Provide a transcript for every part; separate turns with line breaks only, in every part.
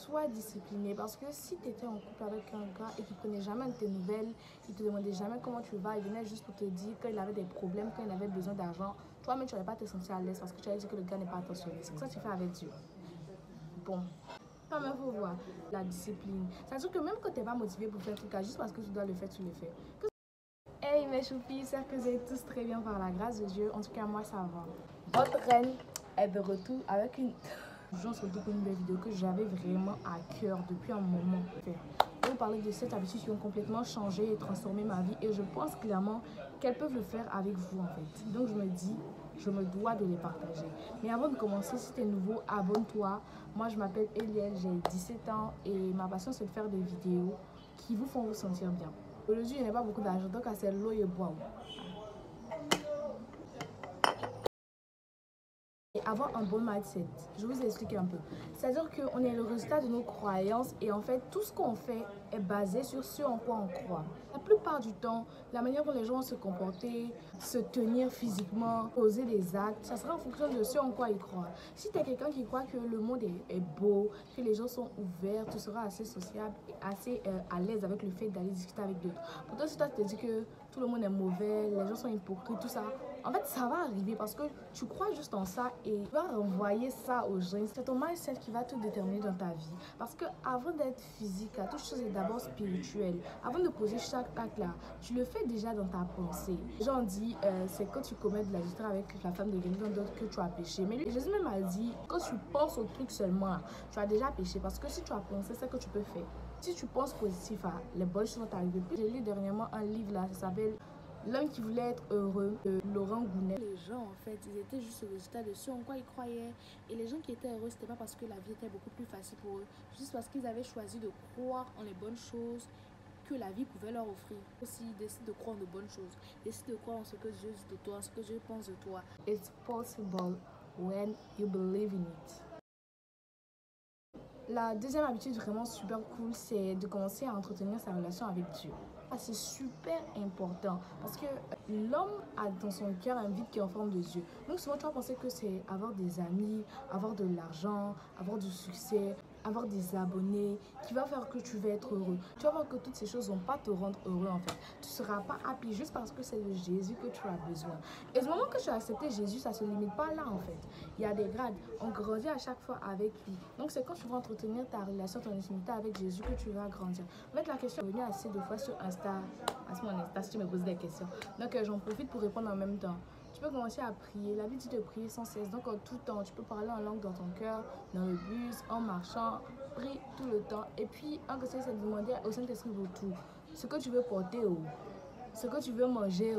sois discipliné. Parce que si tu étais en couple avec un gars et qu'il ne prenait jamais de tes nouvelles, il ne te demandait jamais comment tu vas, il venait juste pour te dire qu'il avait des problèmes, qu'il avait besoin d'argent, toi-même tu n'allais pas te sentir à l'aise parce que tu allais dire que le gars n'est pas attentionné. C'est comme ça que tu fais avec Dieu. Bon. Quand même, il faut voir la discipline. C'est-à-dire que même quand tu n'es pas motivé pour faire un truc, juste parce que tu dois le faire, tu le fais. Hey mes choupis, j'espère que vous allez tous très bien par la grâce de Dieu. En tout cas, moi ça va. Votre reine est de retour avec une... surtout pour une nouvelle vidéo que j'avais vraiment à cœur depuis un moment. Je vais vous parler de cette habitude qui ont complètement changé et transformé ma vie. Et je pense clairement qu'elles peuvent le faire avec vous en fait. Donc je me dis, je me dois de les partager. Mais avant de commencer, si tu es nouveau, abonne-toi. Moi je m'appelle Eliel, j'ai 17 ans et ma passion c'est de faire des vidéos qui vous font vous sentir bien. Aujourd'hui, il n'y a pas beaucoup d'argent, donc c'est l'eau et bois. Et avoir un bon mindset, je vous explique un peu. C'est-à-dire qu'on est le résultat de nos croyances et en fait, tout ce qu'on fait est basé sur ce en quoi on croit. La plupart du temps, la manière dont les gens vont se comporter, se tenir physiquement, poser des actes, ça sera en fonction de ce en quoi ils croient. Si tu es quelqu'un qui croit que le monde est beau, que les gens sont ouverts, tu seras assez sociable et assez à l'aise avec le fait d'aller discuter avec d'autres. Pourtant, si toi tu te dis que tout le monde est mauvais, les gens sont hypocrites, tout ça, en fait, ça va arriver parce que tu crois juste en ça et tu vas renvoyer ça aux gens. C'est ton mindset qui va tout déterminer dans ta vie. Parce que avant d'être physique, toute chose est d'abord spirituelle. Avant de poser chaque acte là, tu le fais déjà dans ta pensée. Les gens disent, c'est quand tu commets de l'adultère avec la femme de quelqu'un d'autre que tu as péché. Mais Jésus même a dit, quand tu penses au truc seulement là, tu as déjà péché. Parce que si tu as pensé, c'est que tu peux faire. Si tu penses positif, les bonnes choses vont t'arriver. J'ai lu dernièrement un livre là, ça s'appelle L'homme qui voulait être heureux, de Laurent Gounet. Les gens, en fait, ils étaient juste le résultat de ce en quoi ils croyaient. Et les gens qui étaient heureux, c'était pas parce que la vie était beaucoup plus facile pour eux, juste parce qu'ils avaient choisi de croire en les bonnes choses que la vie pouvait leur offrir. Aussi, décide de croire en de bonnes choses. Décide de croire en ce que Dieu dit de toi, en ce que Dieu pense de toi. It's possible when you believe in it. La deuxième habitude vraiment super cool, c'est de commencer à entretenir sa relation avec Dieu. C'est super important parce que l'homme a dans son cœur un vide qui est en forme de Dieu. Donc souvent tu vas penser que c'est avoir des amis, avoir de l'argent, avoir du succès, avoir des abonnés qui va faire que tu vas être heureux. Tu vas voir que toutes ces choses ne vont pas te rendre heureux en fait. Tu ne seras pas happy juste parce que c'est de Jésus que tu as besoin. Et du moment que tu as accepté Jésus, ça ne se limite pas là en fait. Il y a des grades. On grandit à chaque fois avec lui. Donc c'est quand tu vas entretenir ta relation, ton intimité avec Jésus que tu vas grandir. En fait la question est venue assez de fois sur Insta. À mon Insta, si tu me poses des questions. Donc j'en profite pour répondre en même temps. Tu peux commencer à prier. La Bible dit de prier sans cesse. Donc en tout temps, tu peux parler en langue dans ton cœur, dans le bus, en marchant. Prie tout le temps. Et puis, un conseil, c'est de demander au Saint-Esprit de tout. Ce que tu veux porter, ce que tu veux manger,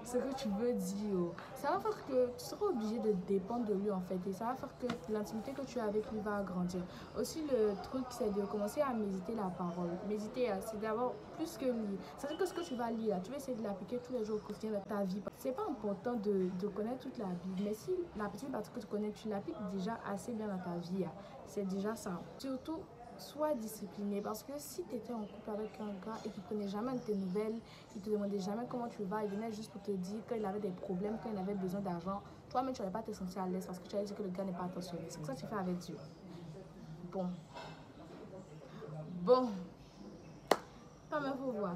ce que tu veux dire. Ça va faire que tu seras obligé de dépendre de lui en fait. Et ça va faire que l'intimité que tu as avec lui va grandir. Aussi, le truc, c'est de commencer à méditer la parole. Méditer, c'est d'avoir plus que lire. C'est-à-dire que ce que tu vas lire, tu vas essayer de l'appliquer tous les jours au quotidien de ta vie. C'est pas important de connaître toute la Bible. Mais si la petite partie que tu connais, tu l'appliques déjà assez bien dans ta vie, c'est déjà ça. Surtout, sois discipliné parce que si tu étais en couple avec un gars et qu'il prenait jamais de tes nouvelles, il te demandait jamais comment tu vas, il venait juste pour te dire qu'il avait des problèmes, qu'il avait besoin d'argent, toi-même tu n'allais pas te sentir à l'aise parce que tu allais dire que le gars n'est pas attentionné. C'est comme ça que tu fais avec Dieu. Bon. Quand même, faut voir.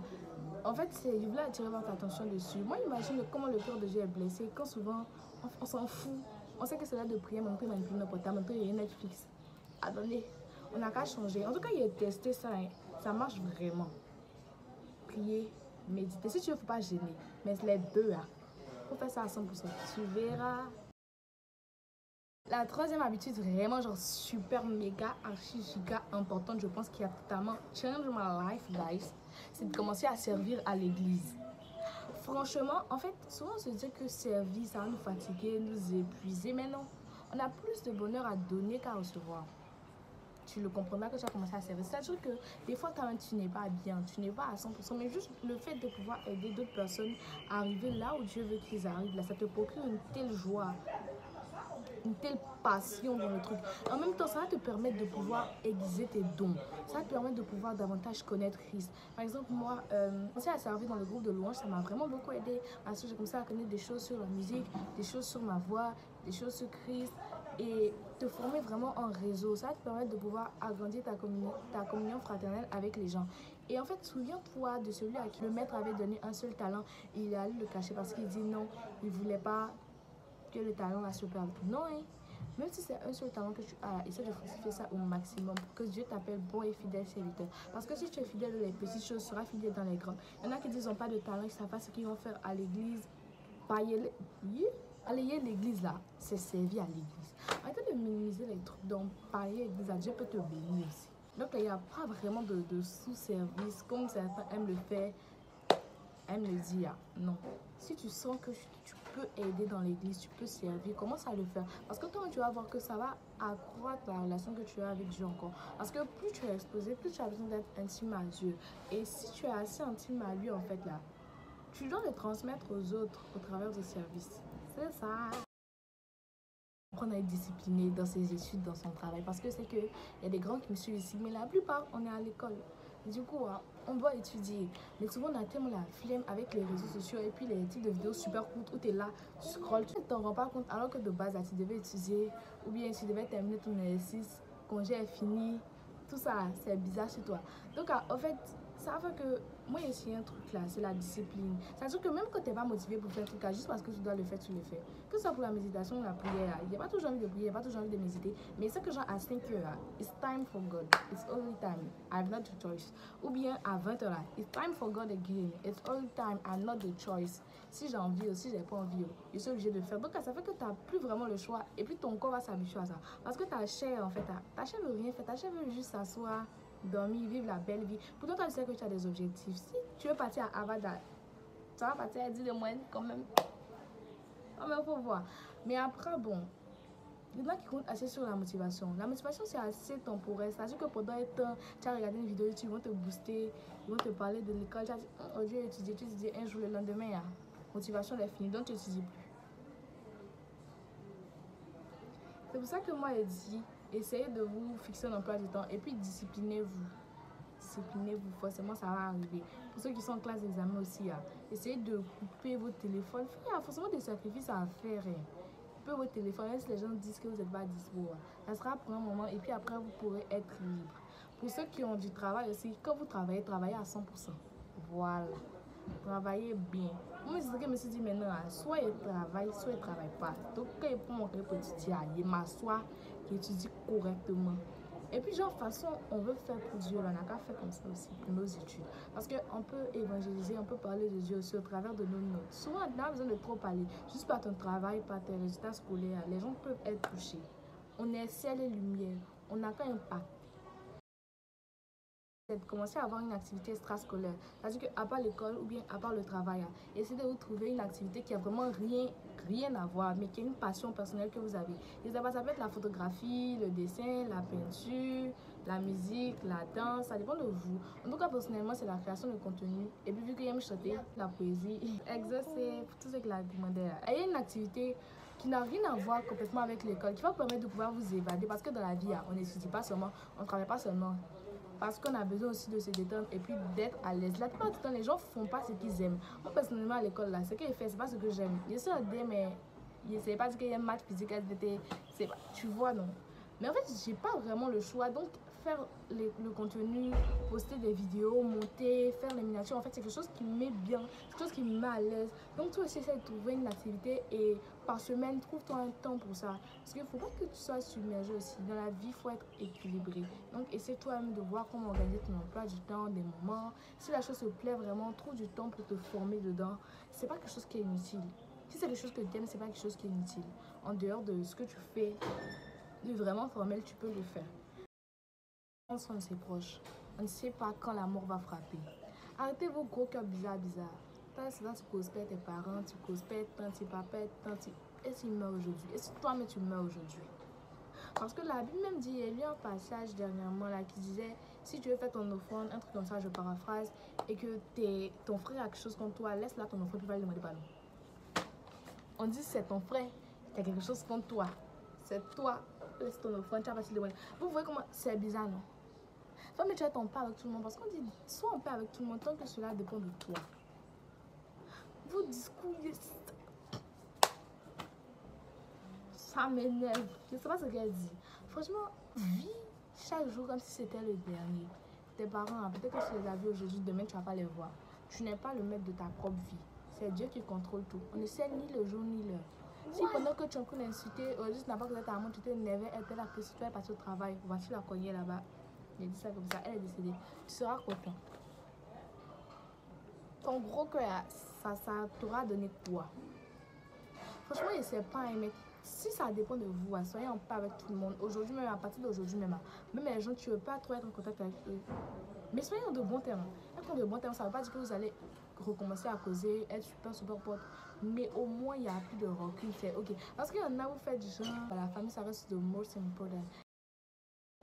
En fait, je voulais attirer votre attention dessus. Moi, imagine comment le cœur de Dieu est blessé quand souvent on s'en fout. On sait que c'est là de prier, mon prix manipule notre portable, mon prix il y a Netflix. Attendez. On n'a qu'à changer. En tout cas, il a testé ça. Ça marche vraiment. Prier, méditer. Si tu veux, il ne faut pas gêner. Mais les deux, il faut faire ça à 100%. Tu verras. La troisième habitude, vraiment genre super méga archi giga importante, je pense qu'il a totalement changed my life, guys, c'est de commencer à servir à l'église. Franchement, en fait, souvent on se dit que servir, ça va nous fatiguer, nous épuiser, mais non. On a plus de bonheur à donner qu'à recevoir. Tu le comprendras que tu as commencé à servir. C'est-à-dire que des fois, quand tu n'es pas bien, tu n'es pas à 100%, mais juste le fait de pouvoir aider d'autres personnes à arriver là où Dieu veut qu'ils arrivent, là, ça te procure une telle joie, une telle passion dans le truc. En même temps, ça va te permettre de pouvoir aiguiser tes dons. Ça va te permettre de pouvoir davantage connaître Christ. Par exemple, moi, commencer à servir dans le groupe de louange, ça m'a vraiment beaucoup aidé. Parce que j'ai commencé à connaître des choses sur la musique, des choses sur ma voix, des choses sur Christ, et te former vraiment en réseau. Ça va te permettre de pouvoir agrandir ta communion fraternelle avec les gens. Et en fait, souviens-toi de celui à qui le maître avait donné un seul talent. Il est allé le cacher parce qu'il dit non, il ne voulait pas que le talent là se perde. Non, hein? Même si c'est un seul talent que tu as, essaie de fructifier ça au maximum pour que Dieu t'appelle bon et fidèle serviteur. Parce que si tu es fidèle dans les petites choses, tu seras fidèle dans les grandes. Il y en a qui disent qu'ils n'ont pas de talent, ils ne savent pas ce qu'ils vont faire à l'église. Aller l'église là, c'est servir à l'église. Arrêtez de minimiser les trucs. Donc, pareil, l'église, Dieu peut te bénir aussi. Donc, il n'y a pas vraiment de sous-service comme certains aiment le faire, aiment le dire. Non. Si tu sens que tu peux aider dans l'église, tu peux servir, commence à le faire. Parce que toi, tu vas voir que ça va accroître la relation que tu as avec Dieu encore. Parce que plus tu es exposé, plus tu as besoin d'être intime à Dieu. Et si tu es assez intime à lui, en fait, là, tu dois le transmettre aux autres au travers du service. C'est ça. Apprendre à être discipliné dans ses études, dans son travail. Parce que c'est qu'il y a des grands qui me suivent ici, mais la plupart, on est à l'école. Du coup, on doit étudier. Mais souvent, on a tellement la flemme avec les réseaux sociaux et puis les types de vidéos super courtes où tu es là, tu scrolles. Tu ne t'en rends pas compte alors que de base, là, tu devais étudier ou bien tu devais terminer ton exercice, congé est fini. Tout ça, c'est bizarre chez toi. Donc, en fait, ça fait que moi, j'ai essayé un truc là, c'est la discipline. C'est-à-dire que même quand tu n'es pas motivé pour faire un truc là, juste parce que tu dois le faire, tu le fais. Que ce soit pour la méditation ou la prière, il n'y a pas toujours envie de prier, il n'y a pas toujours envie de méditer. Mais c'est que genre à 5 heures, it's time for God. It's only time. I have not the choice. Ou bien à 20 heures, it's time for God again. It's only time. I have not the choice. Si j'ai envie ou si j'ai pas envie, je suis obligée de faire. Donc ça fait que tu n'as plus vraiment le choix. Et puis ton corps va s'habituer à ça. Parce que ta chair, en fait, ta chair veut rien faire. Ta chair veut juste s'asseoir, dormir, vivre la belle vie. Pourtant, tu sais que tu as des objectifs. Si tu veux partir à Avada, ça va partir à 10 de moyenne quand même. Non, mais il faut voir. Mais après, bon, il y en a qui comptent assez sur la motivation. La motivation, c'est assez temporaire. C'est-à-dire que pendant un temps, tu as regardé une vidéo YouTube, ils vont te booster, ils vont te parler de l'école. Tu as dit, aujourd'hui, tu étudies un jour, le lendemain, la motivation est finie, donc tu n'étudies plus. C'est pour ça que moi, j'ai dit, essayez de vous fixer un emploi du temps et puis disciplinez-vous. Disciplinez-vous, forcément ça va arriver. Pour ceux qui sont en classe d'examen aussi, essayez de couper votre téléphone. Il y a forcément des sacrifices à faire. Coupez votre téléphone, même si les gens disent que vous n'êtes pas dispo. Ça sera pour un moment et puis après vous pourrez être libre. Pour ceux qui ont du travail aussi, quand vous travaillez, travaillez à 100%. Voilà. Travaillez bien. Moi, c'est ce que je me suis dit maintenant, soit il travaille, soit il ne travaille pas. Donc, quand il prend mon cahier pour étudier, il m'assoit, il étudie correctement. Et puis, genre, de toute façon, on veut faire pour Dieu, on n'a qu'à faire comme ça aussi pour nos études. Parce qu'on peut évangéliser, on peut parler de Dieu aussi au travers de nos notes. Souvent, on n'a pas besoin de trop parler. Juste par ton travail, par tes résultats scolaires, les gens peuvent être touchés. On est ciel et lumière, on n'a qu'un impact. C'est de commencer à avoir une activité extrascolaire. C'est-à-dire qu'à part l'école ou bien à part le travail, essayez de vous trouver une activité qui a vraiment rien à voir, mais qui est une passion personnelle que vous avez. Et ça peut être la photographie, le dessin, la peinture, la musique, la danse, ça dépend de vous. En tout cas, personnellement, c'est la création de contenu. Et puis, vu que j'aime chanter, la poésie, exercer, pour tout ce que la demandé. Ayez une activité qui n'a rien à voir complètement avec l'école, qui va vous permettre de pouvoir vous évader. Parce que dans la vie, on n'étudie pas seulement, on ne travaille pas seulement. Parce qu'on a besoin aussi de se détendre et puis d'être à l'aise. La plupart du temps, les gens ne font pas ce qu'ils aiment. Moi, personnellement, à l'école, là, ce que je fais, c'est pas ce que j'aime. Je suis AD, mais je ne sais pas dire qu'il y a maths, physique, SVT. Tu vois, non. Mais en fait, j'ai pas vraiment le choix. Donc, faire le contenu, poster des vidéos, monter, faire les miniatures, en fait, c'est quelque chose qui me met bien, quelque chose qui me met à l'aise. Donc, toi aussi, essaie de trouver une activité et par semaine, trouve-toi un temps pour ça. Parce qu'il ne faut pas que tu sois submergé aussi. Dans la vie, il faut être équilibré. Donc, essaie toi-même de voir comment organiser ton emploi du temps, des moments. Si la chose te plaît vraiment, trouve du temps pour te former dedans. C'est pas quelque chose qui est inutile. Si c'est quelque chose que tu aimes, c'est pas quelque chose qui est inutile. En dehors de ce que tu fais, de vraiment formel, tu peux le faire. On soigne ses proches. On ne sait pas quand la mort va frapper. Arrêtez vos gros cœurs bizarres. Souvent, tu causes pas tes parents, tu causes pas tes papa, et s'il meurt aujourd'hui? Et si toi-même tu meurs aujourd'hui? Parce que la Bible même dit, il y a eu un passage dernièrement là qui disait, si tu veux faire ton offrande, un truc comme ça, je paraphrase, et que ton frère a quelque chose contre toi, laisse là ton offrande, tu vas lui demander pardon. On dit c'est ton frère qui a quelque chose contre toi. C'est toi, laisse ton offrande, tu vas pas se demander. Vous voyez comment c'est bizarre, non? Toi, mais tu es en paix avec tout le monde. Parce qu'on dit, sois en paix avec tout le monde tant que cela dépend de toi. Vos discours, Ça m'énerve. Je ne sais pas ce qu'elle dit. Franchement, vis chaque jour comme si c'était le dernier. Tes parents, peut-être que tu les as vus aujourd'hui, demain tu ne vas pas les voir. Tu n'es pas le maître de ta propre vie. C'est Dieu qui contrôle tout. On ne sait ni le jour ni l'heure. Si pendant que tu es en train d'insulter, juste n'a pas que ta maman, tu t'es énervé, elle était là que si tu es parti au travail, voici la cogner là-bas. J'ai dit ça comme ça, elle est décédée. Tu seras content. Ton gros cœur, ça t'aura donné quoi? Franchement, il ne sait pas aimer. Si ça dépend de vous, soyez en paix avec tout le monde. Aujourd'hui même, à partir d'aujourd'hui même, même les gens, tu ne veux pas trop être en contact avec eux. Mais soyez en de bons termes. Être en de bons termes, ça ne veut pas dire que vous allez recommencer à causer, être super pote. Mais au moins, il n'y a plus de recul. C'est ok. Parce qu'il y en a, vous faites du genre, la famille, ça reste the most important.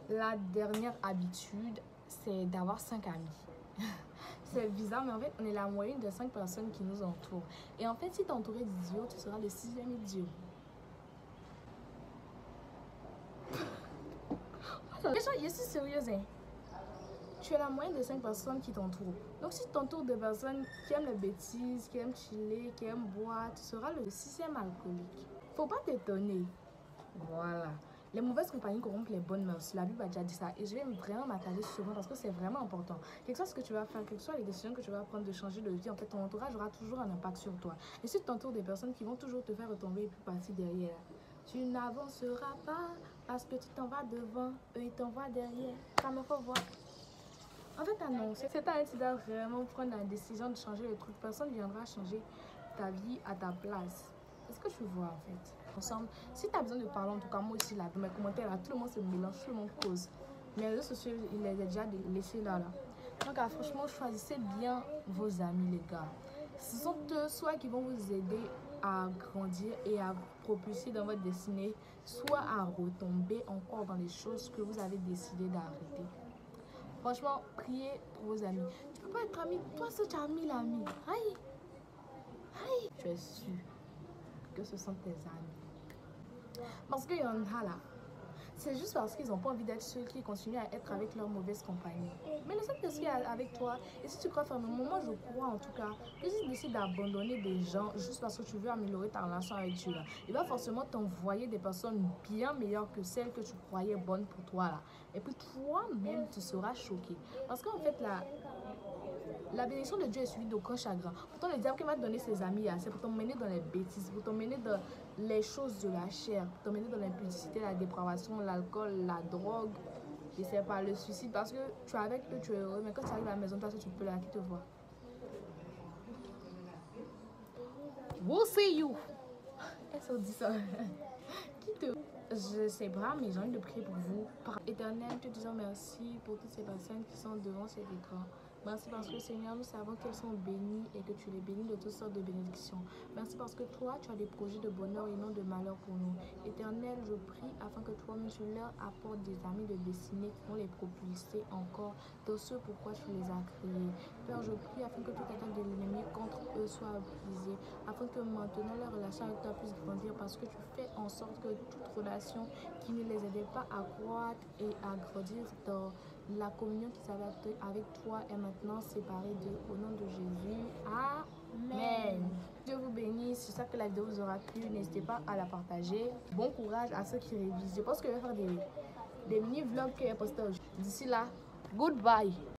La dernière habitude, c'est d'avoir 5 amis. C'est bizarre, mais en fait, on est la moyenne de 5 personnes qui nous entourent. Et en fait, si tu es entouré d'idiots, tu seras le 6e idiot. Je suis sérieuse, hein. Tu es la moyenne de 5 personnes qui t'entourent. Donc, si tu t'entoures de personnes qui aiment les bêtises, qui aiment chiller, qui aiment boire, tu seras le 6e alcoolique. Faut pas t'étonner. Voilà. Les mauvaises compagnies corrompent les bonnes mœurs. La Bible a déjà dit ça. Et je vais vraiment m'attarder souvent parce que c'est vraiment important. Quel que soit ce que tu vas faire, quelles que soient les décisions que tu vas prendre de changer de vie, en fait, ton entourage aura toujours un impact sur toi. Et si tu t'entoures des personnes qui vont toujours te faire retomber et puis partir derrière, tu n'avanceras pas parce que tu t'en vas devant, eux ils t'en voient derrière. Ça me faut voir. En fait, non, c'est à tu dois vraiment prendre la décision de changer le truc. Personne ne viendra changer ta vie à ta place. Est-ce que tu vois en fait? Ensemble, si tu as besoin de parler, en tout cas, moi aussi, là, dans mes commentaires, là, tout le monde se mélange, tout le monde cause. Mais les réseaux sociaux, il les a déjà laissés là. Donc, franchement, choisissez bien vos amis, les gars. Ce sont eux, soit qui vont vous aider à grandir et à vous propulser dans votre destinée, soit à retomber encore dans les choses que vous avez décidé d'arrêter. Franchement, priez pour vos amis. Tu peux pas être ami. Toi, seul, tu as 1000 amis. Aïe. Aïe. Tu es sûr que ce sont tes amis. Parce qu'il y en a là. C'est juste parce qu'ils n'ont pas envie d'être ceux qui continuent à être avec leur mauvaise compagnie. Mais le Saint-Esprit est avec toi. Et si tu crois fermement, moi je crois en tout cas que si tu décides d'abandonner des gens juste parce que tu veux améliorer ta relation avec Dieu, là, il va forcément t'envoyer des personnes bien meilleures que celles que tu croyais bonnes pour toi. Là. Et puis toi-même, tu seras choqué. Parce qu'en fait, la bénédiction de Dieu est suivie d'aucun chagrin. Pourtant, le diable qui va te donner ses amis, c'est pour t'emmener dans les bêtises, pour t'emmener dans les choses de la chair, pour t'emmener dans l'impudicité, la dépravation, l'alcool, la drogue, et c'est pas le suicide. Parce que tu es avec eux, tu es heureux, mais quand tu arrives à la maison, toi, tu peux là, qui te voit. We'll see you. Est-ce qu'on dit ça? Qui te... Je sais pas, mais j'ai envie de prier pour vous. Par Éternel, te disant merci pour toutes ces personnes qui sont devant cet écran. Merci parce que Seigneur, nous savons qu'elles sont bénies et que tu les bénis de toutes sortes de bénédictions. Merci parce que toi, tu as des projets de bonheur et non de malheur pour nous. Éternel, je prie afin que toi-même tu leur apportes des amis de destinée qui vont les propulser encore dans ce pourquoi tu les as créés. Père, je prie afin que toute attaque de l'ennemi contre eux soit brisée, afin que maintenant leur relation avec toi puisse grandir parce que tu fais en sorte que toute relation qui ne les aidait pas à croître et à grandir dans la communion qu'ils avaient avec toi est maintenant séparée d'eux. Au nom de Jésus. Amen. Dieu vous bénisse. J'espère que la vidéo vous aura plu. N'hésitez pas à la partager. Bon courage à ceux qui révisent. Je pense que je vais faire des mini-vlogs que j'ai postés aujourd'hui. D'ici là, goodbye.